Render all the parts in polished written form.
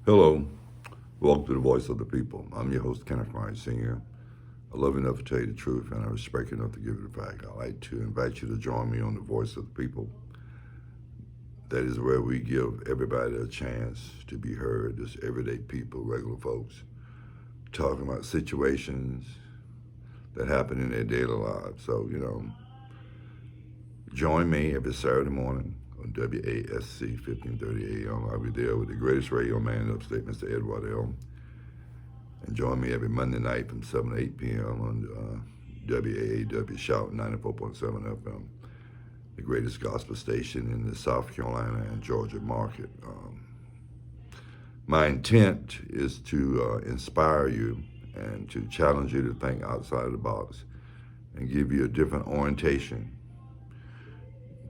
Hello, welcome to the Voice of the People. I'm your host, Kenneth Ryan Sr. I love enough to tell you the truth, and I respect enough to give it back. I'd like to invite you to join me on the Voice of the People. That is where we give everybody a chance to be heard, just everyday people, regular folks, talking about situations that happen in their daily lives. So, join me every Saturday morning on WASC 1530 AM. I'll be there with the greatest radio man in upstate, Mr. Ed Waddell. And join me every Monday night from 7 to 8 p.m. on WAAW Shout 94.7 FM, the greatest gospel station in the South Carolina and Georgia market. My intent is to inspire you and to challenge you to think outside of the box and give you a different orientation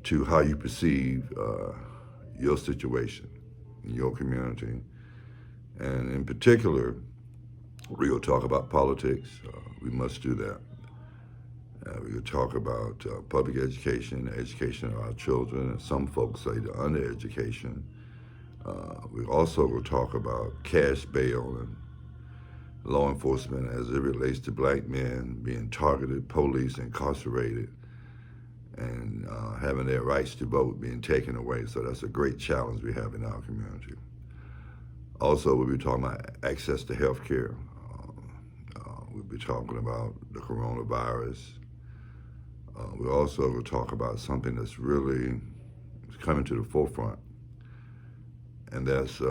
to how you perceive your situation in your community. And in particular, we'll talk about politics. We must do that. We'll talk about public education, education of our children, and some folks say the undereducation. We also will talk about cash bail and law enforcement as it relates to black men being targeted, police incarcerated, and having their rights to vote being taken away. So that's a great challenge we have in our community. Also, we'll be talking about access to health care. We'll be talking about the coronavirus. We also will talk about something that's really coming to the forefront, and that's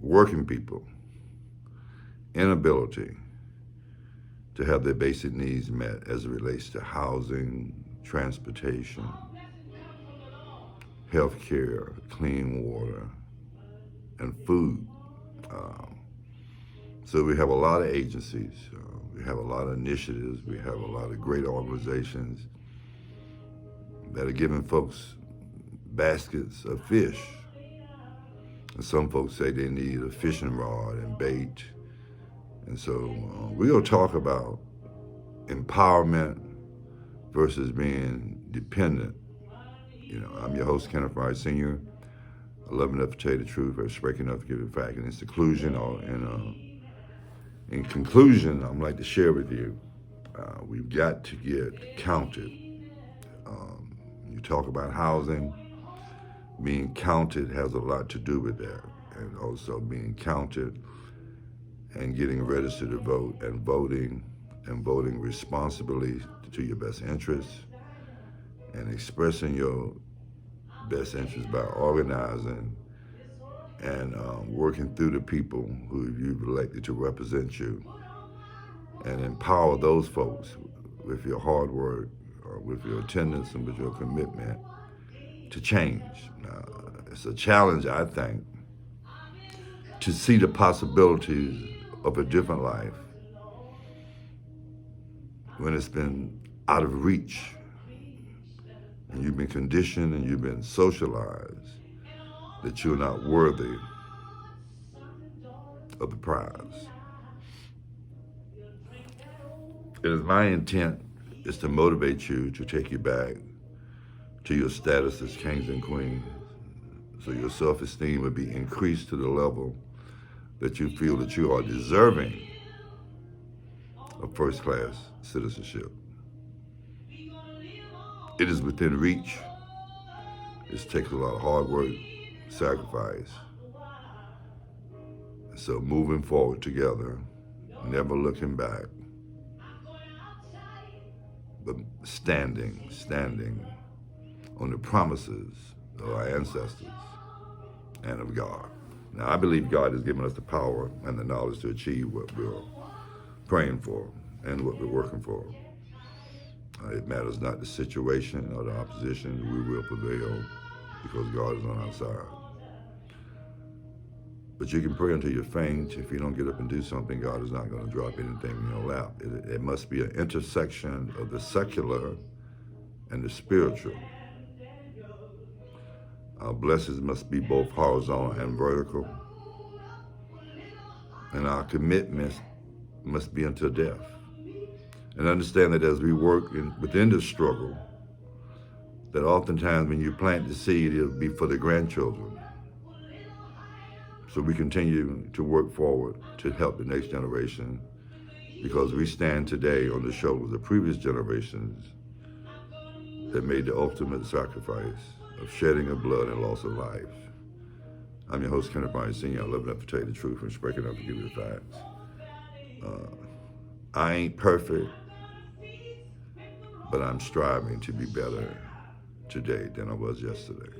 working people inability to have their basic needs met as it relates to housing, transportation, health care, clean water, and food. So we have a lot of agencies, we have a lot of initiatives, we have a lot of great organizations that are giving folks baskets of fish. And some folks say they need a fishing rod and bait. And so we're going to talk about empowerment versus being dependent. I'm your host, Kenneth Wright Sr. I love enough to tell you the truth. I respect enough to give it back. And in conclusion, I'm like to share with you, we've got to get counted. You talk about housing, being counted has a lot to do with that. And also being counted and getting registered to vote and voting responsibly to your best interests and expressing your best interests by organizing and working through the people who you've elected to represent you and empower those folks with your hard work, with your attendance and with your commitment to change. It's a challenge, I think, to see the possibilities of a different life when it's been out of reach and you've been conditioned and you've been socialized that you're not worthy of the prize. It is my intent is to motivate you to take you back to your status as kings and queens so your self-esteem will be increased to the level that you feel that you are deserving of first-class citizenship. It is within reach. It takes a lot of hard work, sacrifice. So moving forward together, never looking back, but standing on the promises of our ancestors and of God. Now, I believe God has given us the power and the knowledge to achieve what we're praying for and what we're working for. It matters not the situation or the opposition, we will prevail because God is on our side. But you can pray until you faint. If you don't get up and do something, God is not going to drop anything in your lap. It must be an intersection of the secular and the spiritual. Our blessings must be both horizontal and vertical. And our commitments must be until death. And understand that as we work within the struggle, that oftentimes when you plant the seed, it'll be for the grandchildren. So we continue to work forward to help the next generation, because we stand today on the shoulders of previous generations that made the ultimate sacrifice of shedding of blood and loss of life. I'm your host, Kenneth Bryan Sr. I love enough to tell you the truth and speaking up to give you the facts. I ain't perfect, but I'm striving to be better today than I was yesterday.